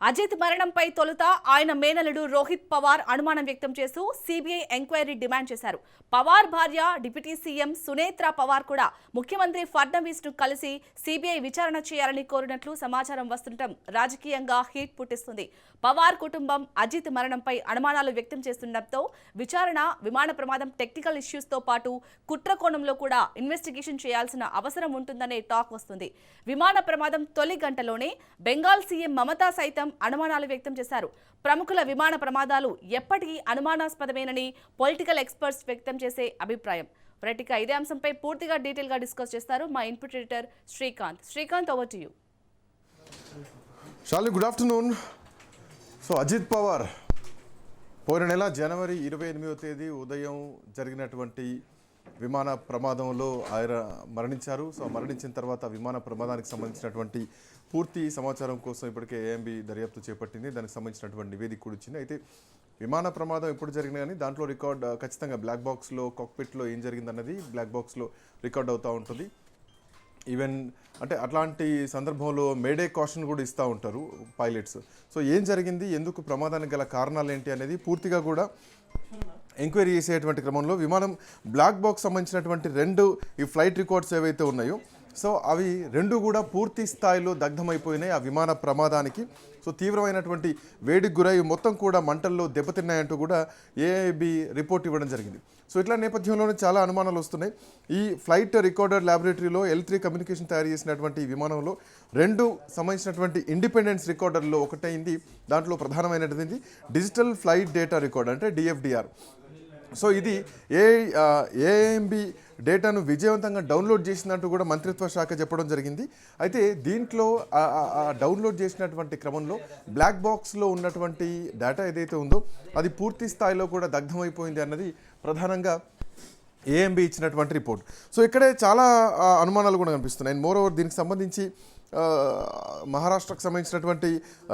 అజిత్ మరణంపై తొలుత ఆయన మేనలుడు రోహిత్ పవార్ అనుమానం వ్యక్తం చేస్తూ సిబిఐ ఎంక్వైరీ డిమాండ్ చేశారు. పవార్ భార్య డిప్యూటీ సీఎం సునేత్రా పవార్ కూడా ముఖ్యమంత్రి ఫడ్నవీస్ ను కలిసి సిబిఐ విచారణ చేయాలని కోరినట్లు సమాచారం వస్తుండటం రాజకీయంగా హీట్ పుట్టిస్తుంది. పవార్ కుటుంబం అజిత్ మరణంపై అనుమానాలు వ్యక్తం చేస్తుండటంతో విచారణ, విమాన ప్రమాదం టెక్నికల్ ఇష్యూస్ తో పాటు కుట్ర కోణంలో కూడా ఇన్వెస్టిగేషన్ చేయాల్సిన అవసరం ఉంటుందనే టాక్ వస్తుంది. విమాన ప్రమాదం తొలి గంటలోనే బెంగాల్ సీఎం మమతా సైతం అనుమానాలు వ్యక్తం చేశారు. ప్రముఖుల విమాన ప్రమాదాలు ఎప్పటికీ అనుమానాస్పదమేనని పొలిటికల్ ఎక్స్పర్ట్స్ వ్యక్తం చేసే అభిప్రాయం. రైట్గా ఇదే అంశంపై పూర్తిగా డీటెయిల్ గా డిస్కస్ చేస్తారు మా input editor Srikanth. Over to you. Shali, good afternoon. So Ajit Pawar పోయిన నెల జనవరి 28వ తేదీ ఉదయం జరిగినటువంటి విమాన ప్రమాదంలో ఆయన మరణించారు. సో మరణించిన తర్వాత విమాన ప్రమాదానికి సంబంధించినటువంటి పూర్తి సమాచారం కోసం ఇప్పటికే ఏఎంబీ దర్యాప్తు చేపట్టింది. దానికి సంబంధించినటువంటి నివేదిక కూడా ఇచ్చింది. అయితే విమాన ప్రమాదం ఎప్పుడు జరిగినా కానీ దాంట్లో రికార్డ్ ఖచ్చితంగా బ్లాక్ బాక్స్లో, కాక్పిట్లో ఏం జరిగిందన్నది బ్లాక్ బాక్స్లో రికార్డ్ అవుతూ ఉంటుంది. ఈవెన్ అంటే అట్లాంటి సందర్భంలో మేడే కాషన్ కూడా ఇస్తూ ఉంటారు పైలట్స్. సో ఏం జరిగింది, ఎందుకు ప్రమాదానికి గల కారణాలు ఏంటి అనేది పూర్తిగా కూడా ఎంక్వైరీ చేసేటువంటి క్రమంలో విమానం బ్లాక్ బాక్స్ సంబంధించినటువంటి రెండు ఈ ఫ్లైట్ రికార్డ్స్ ఏవైతే ఉన్నాయో సో అవి రెండు కూడా పూర్తి స్థాయిలో దగ్ధమైపోయినాయి ఆ విమాన ప్రమాదానికి. సో తీవ్రమైనటువంటి వేడికి గురై మొత్తం కూడా మంటల్లో దెబ్బతిన్నాయంటూ కూడా ఏఐబి రిపోర్ట్ ఇవ్వడం జరిగింది. సో ఇట్లా నేపథ్యంలోనే చాలా అనుమానాలు వస్తున్నాయి. ఈ ఫ్లైట్ రికార్డర్ ల్యాబొరేటరీలో L3 కమ్యూనికేషన్ తయారు చేసినటువంటి విమానంలో రెండు సంబంధించినటువంటి ఇండిపెండెన్స్ రికార్డర్లో ఒకటైంది. దాంట్లో ప్రధానమైనటువంటి డిజిటల్ ఫ్లైట్ డేటా రికార్డ్ అంటే DFDR. సో ఇది ఏఎంబి డేటాను విజయవంతంగా డౌన్లోడ్ చేసినట్టు కూడా మంత్రిత్వ శాఖ చెప్పడం జరిగింది. అయితే దీంట్లో డౌన్లోడ్ చేసినటువంటి క్రమంలో బ్లాక్ బాక్స్లో ఉన్నటువంటి డేటా ఏదైతే ఉందో అది పూర్తి స్థాయిలో కూడా దగ్ధమైపోయింది అన్నది ప్రధానంగా ఏఎంబి ఇచ్చినటువంటి రిపోర్ట్. సో ఇక్కడే చాలా అనుమానాలు కూడా కనిపిస్తున్నాయి. అండ్ మోర్ ఓవర్ దీనికి సంబంధించి మహారాష్ట్రకు సంబంధించినటువంటి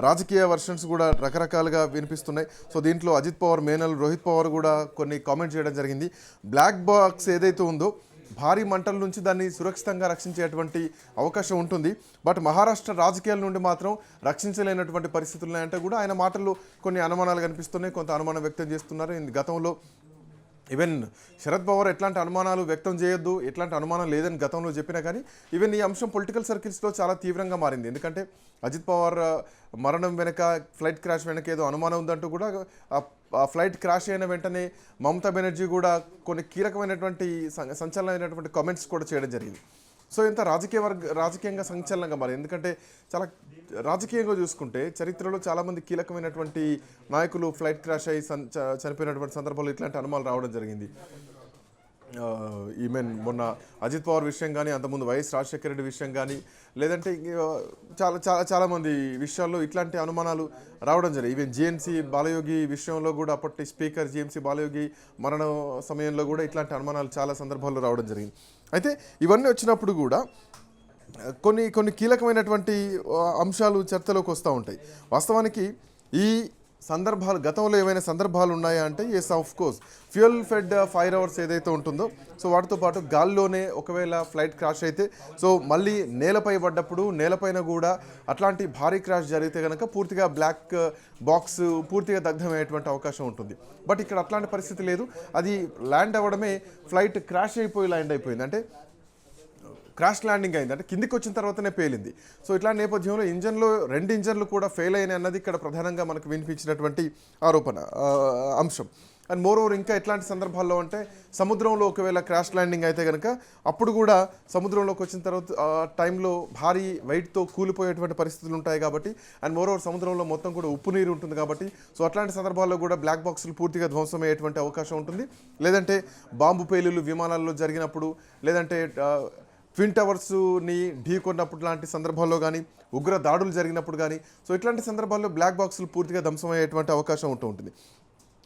రాజకీయ వర్షన్స్ కూడా రకరకాలుగా వినిపిస్తున్నాయి. సో దీంట్లో అజిత్ పవార్ మేనల్ రోహిత్ పవార్ కూడా కొన్ని కామెంట్ చేయడం జరిగింది. బ్లాక్ బాక్స్ ఏదైతే ఉందో భారీ మంటల నుంచి దాన్ని సురక్షితంగా రక్షించేటువంటి అవకాశం ఉంటుంది. బట్ మహారాష్ట్ర రాజకీయాల నుండి మాత్రం రక్షించలేనటువంటి పరిస్థితులు ఉన్నాయంటే కూడా ఆయన మాటల్లో కొన్ని అనుమానాలు కనిపిస్తున్నాయి. కొంత అనుమానం వ్యక్తం చేస్తున్నారు. గతంలో ఈవెన్ శరద్ పవార్ ఎట్లాంటి అనుమానాలు వ్యక్తం చేయొద్దు, ఎట్లాంటి అనుమానం లేదని గతంలో చెప్పినా కానీ ఈవెన్ ఈ అంశం పొలిటికల్ సర్కిల్స్లో చాలా తీవ్రంగా మారింది. ఎందుకంటే అజిత్ పవార్ మరణం వెనక, ఫ్లైట్ క్రాష్ వెనక ఏదో అనుమానం ఉందంటూ కూడా ఆ ఫ్లైట్ క్రాష్ అయిన వెంటనే మమతా బెనర్జీ కూడా కొన్ని కీలకమైనటువంటి సంచలనమైనటువంటి కామెంట్స్ కూడా చేయడం జరిగింది. సో ఇంత రాజకీయంగా సంచలనంగా మారింది. ఎందుకంటే చాలా రాజకీయంగా చూసుకుంటే చరిత్రలో చాలామంది కీలకమైనటువంటి నాయకులు ఫ్లైట్ క్రాష్ అయ్యి చనిపోయినటువంటి సందర్భాల్లో ఇట్లాంటి అనుమానాలు రావడం జరిగింది. ఈమెన్ మొన్న అజిత్ పవార్ విషయం కానీ, అంతకుముందు వైఎస్ రాజశేఖర రెడ్డి విషయం కానీ, లేదంటే చాలామంది విషయాల్లో ఇట్లాంటి అనుమానాలు రావడం జరిగింది. ఈవెన్ జిఎన్సీ బాలయోగి విషయంలో కూడా అప్పటి స్పీకర్ జిఎంసీ బాలయోగి మరణం సమయంలో కూడా ఇట్లాంటి అనుమానాలు చాలా సందర్భాల్లో రావడం జరిగింది. అయితే ఇవన్నీ వచ్చినప్పుడు కూడా కొన్ని కీలకమైనటువంటి అంశాలు చర్చలోకి వస్తూ ఉంటాయి. వాస్తవానికి ఈ సందర్భాలు గతంలో ఏమైనా సందర్భాలు ఉన్నాయా అంటే yes, of course fuel fed fire hours ఏదైతే ఉంటుందో సో వాటితో పాటు గాల్లోనే ఒకవేళ ఫ్లైట్ క్రాష్ అయితే సో మళ్ళీ నేలపై పడ్డప్పుడు నేలపైన కూడా అట్లాంటి భారీ క్రాష్ జరిగితే కనుక పూర్తిగా బ్లాక్ బాక్స్ పూర్తిగా దగ్ధమయ్యేటువంటి అవకాశం ఉంటుంది. బట్ ఇక్కడ అట్లాంటి పరిస్థితి లేదు. అది ల్యాండ్ అవ్వడమే ఫ్లైట్ క్రాష్ అయిపోయి ల్యాండ్ అయిపోయింది. అంటే క్రాష్ ల్యాండింగ్ అయింది, అంటే కిందికి వచ్చిన తర్వాతనే పేలింది. సో ఇట్లాంటి నేపథ్యంలో రెండు ఇంజన్లు కూడా ఫెయిల్ అయినాయి అన్నది ఇక్కడ ప్రధానంగా మనకు వినిపించినటువంటి ఆరోపణ అంశం. అండ్ మోర్ ఓవర్ ఇంకా ఎట్లాంటి సందర్భాల్లో అంటే సముద్రంలో ఒకవేళ క్రాష్ ల్యాండింగ్ అయితే కనుక అప్పుడు కూడా సముద్రంలోకి వచ్చిన తర్వాత టైంలో భారీ వెయిట్తో కూలిపోయేటువంటి పరిస్థితులు ఉంటాయి కాబట్టి, అండ్ మోర్ ఓవర్ సముద్రంలో మొత్తం కూడా ఉప్పు నీరు ఉంటుంది కాబట్టి సో అట్లాంటి సందర్భాల్లో కూడా బ్లాక్ బాక్సులు పూర్తిగా ధ్వంసమయ్యేటువంటి అవకాశం ఉంటుంది. లేదంటే బాంబు పేలులు విమానాల్లో జరిగినప్పుడు, లేదంటే ట్విన్ టవర్స్ని ఢీకొన్నప్పుడు లాంటి సందర్భాల్లో కానీ, ఉగ్ర దాడులు జరిగినప్పుడు కానీ సో ఇట్లాంటి సందర్భాల్లో బ్లాక్ బాక్సులు పూర్తిగా ధ్వంసమయ్యేటువంటి అవకాశం ఉంటుంది.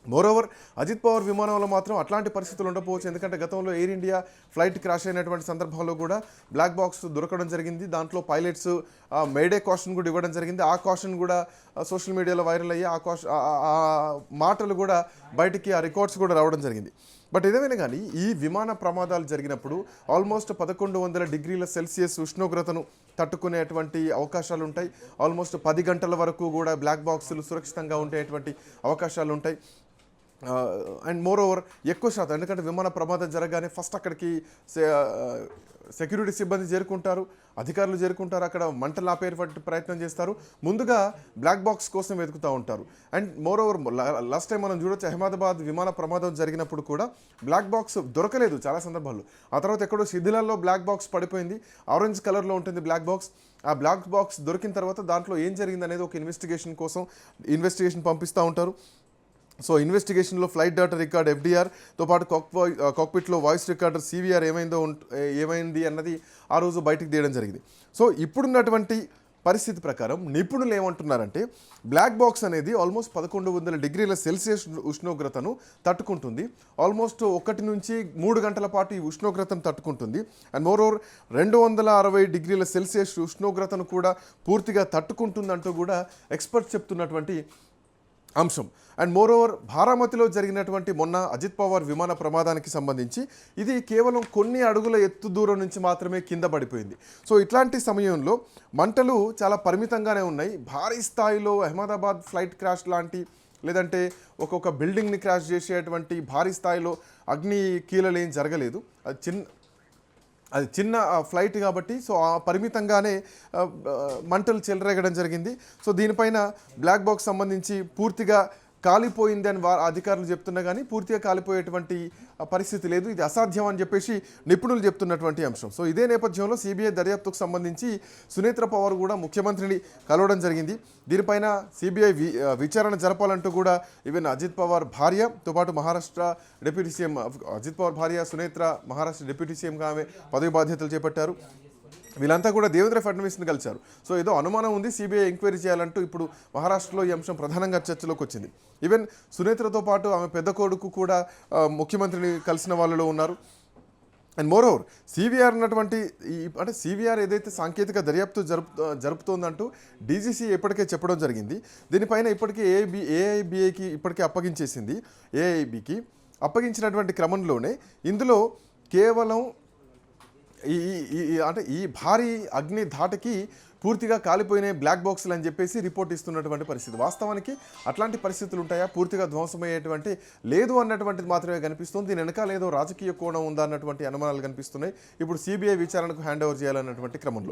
మోరోవర్ అజిత్ పవార్ విమానంలో మాత్రం అట్లాంటి పరిస్థితులు ఉండకపోవచ్చు. ఎందుకంటే గతంలో ఎయిర్ ఇండియా ఫ్లైట్ క్రాష్ అయినటువంటి సందర్భాల్లో కూడా బ్లాక్ బాక్స్ దొరకడం జరిగింది. దాంట్లో పైలట్స్ మేడే కాషన్ కూడా ఇవ్వడం జరిగింది. ఆ కాషన్ కూడా సోషల్ మీడియాలో వైరల్ అయ్యి ఆ మాటలు కూడా బయటికి, ఆ రికార్డ్స్ కూడా రావడం జరిగింది. బట్ ఏదేమైనా కానీ ఈ విమాన ప్రమాదాలు జరిగినప్పుడు ఆల్మోస్ట్ 1100 డిగ్రీల సెల్సియస్ ఉష్ణోగ్రతను తట్టుకునేటువంటి అవకాశాలు ఉంటాయి. ఆల్మోస్ట్ 10 గంటల వరకు కూడా బ్లాక్ బాక్సులు సురక్షితంగా ఉండేటువంటి అవకాశాలు ఉంటాయి. అండ్ మోర్ ఓవర్ ఎక్కువ శాతం, ఎందుకంటే విమాన ప్రమాదం జరగగానే ఫస్ట్ అక్కడికి సెక్యూరిటీ సిబ్బంది చేరుకుంటారు, అధికారులు చేరుకుంటారు, అక్కడ మంటలు ఆపేటువంటి ప్రయత్నం చేస్తారు, ముందుగా బ్లాక్ బాక్స్ కోసం వెతుకుతూ ఉంటారు. And more over last time మనం చూడొచ్చు, అహ్మదాబాద్ విమాన ప్రమాదం జరిగినప్పుడు కూడా బ్లాక్ బాక్స్ దొరకలేదు చాలా సందర్భాల్లో. ఆ తర్వాత ఎక్కడో శిథిలాల్లో బ్లాక్ బాక్స్ పడిపోయింది, ఆరెంజ్ కలర్లో ఉంటుంది బ్లాక్ బాక్స్. ఆ బ్లాక్ బాక్స్ దొరికిన తర్వాత దాంట్లో ఏం జరిగింది అనేది ఒక ఇన్వెస్టిగేషన్ పంపిస్తూ ఉంటారు. సో ఇన్వెస్టిగేషన్లో ఫ్లైట్ డేటా రికార్డ్ FDRతో పాటు కాక్పిట్లో వాయిస్ రికార్డర్ CVR ఏమైంది అన్నది ఆ రోజు బయటికి తీయడం జరిగింది. సో ఇప్పుడున్నటువంటి పరిస్థితి ప్రకారం నిపుణులు ఏమంటున్నారంటే బ్లాక్ బాక్స్ అనేది ఆల్మోస్ట్ 1100 డిగ్రీల సెల్సియస్ ఉష్ణోగ్రతను తట్టుకుంటుంది. ఆల్మోస్ట్ 1 నుంచి 3 గంటల పాటు ఈ ఉష్ణోగ్రతను తట్టుకుంటుంది. అండ్ మోర్ ఓవర్ 260 డిగ్రీల సెల్సియస్ ఉష్ణోగ్రతను కూడా పూర్తిగా తట్టుకుంటుందంటూ కూడా ఎక్స్పర్ట్స్ చెప్తున్నటువంటి అంశం. అండ్ మోర్ ఓవర్ బారామతిలో జరిగినటువంటి మొన్న అజిత్ పవార్ విమాన ప్రమాదానికి సంబంధించి ఇది కేవలం కొన్ని అడుగుల ఎత్తు దూరం నుంచి మాత్రమే కింద పడిపోయింది. సో ఇట్లాంటి సమయంలో మంటలు చాలా పరిమితంగానే ఉన్నాయి. భారీ స్థాయిలో అహ్మదాబాద్ ఫ్లైట్ క్రాష్ లాంటి, లేదంటే ఒక్కొక్క బిల్డింగ్ని క్రాష్ చేసేటువంటి భారీ స్థాయిలో అగ్ని కీలలు ఏం జరగలేదు. అది చిన్న ఫ్లైట్ కాబట్టి సో ఆ పరిమితంగానే మంటలు చెలరేగడం జరిగింది. సో దీనిపైన బ్లాక్ బాక్స్ సంబంధించి పూర్తిగా కాలిపోయింది అని అధికారులు చెప్తున్నా కానీ పూర్తిగా కాలిపోయేటువంటి పరిస్థితి లేదు, ఇది అసాధ్యం అని చెప్పేసి నిపుణులు చెప్తున్నటువంటి అంశం. సో ఇదే నేపథ్యంలో CBI దర్యాప్తుకు సంబంధించి సునేత్ర పవార్ కూడా ముఖ్యమంత్రిని కలవడం జరిగింది. దీనిపైన CBI విచారణ జరపాలంటూ కూడా ఈవెన్ అజిత్ పవార్ భార్యతో పాటు మహారాష్ట్ర డిప్యూటీ సీఎం అజిత్ పవార్ భార్య సునేత్ర మహారాష్ట్ర డిప్యూటీ సీఎంగా ఆమె పదవి బాధ్యతలు చేపట్టారు. వీళ్ళంతా కూడా దేవేంద్ర ఫడ్నవీస్ని కలిశారు. సో ఏదో అనుమానం ఉంది, CBI ఎంక్వైరీ చేయాలంటూ ఇప్పుడు మహారాష్ట్రలో ఈ అంశం ప్రధానంగా చర్చలోకి వచ్చింది. ఈవెన్ సునేత్రతో పాటు ఆమె పెద్ద కొడుకు కూడా ముఖ్యమంత్రిని కలిసిన వాళ్ళలో ఉన్నారు. అండ్ మోర్ ఓవర్ CVR ఉన్నటువంటి అంటే CVR ఏదైతే సాంకేతిక దర్యాప్తు జరుపుతోందంటూ DGC ఇప్పటికే చెప్పడం జరిగింది. దీనిపైన ఇప్పటికే AIBకి ఇప్పటికే అప్పగించేసింది. AIBకి అప్పగించినటువంటి క్రమంలోనే ఇందులో కేవలం ఈ భారీ అగ్ని ధాటికి పూర్తిగా కాలిపోయిన బ్లాక్ బాక్సులు అని చెప్పేసి రిపోర్ట్ ఇస్తున్నటువంటి పరిస్థితి. వాస్తవానికి అట్లాంటి పరిస్థితులు ఉంటాయా, పూర్తిగా ధ్వంసమయ్యేటువంటి లేదు అన్నటువంటిది మాత్రమే కనిపిస్తుంది. దీని వెనకాల ఏదో రాజకీయ కోణం ఉందా అన్నటువంటి అనుమానాలు కనిపిస్తున్నాయి. ఇప్పుడు CBI విచారణకు హ్యాండ్ ఓవర్ చేయాలన్నటువంటి క్రమంలో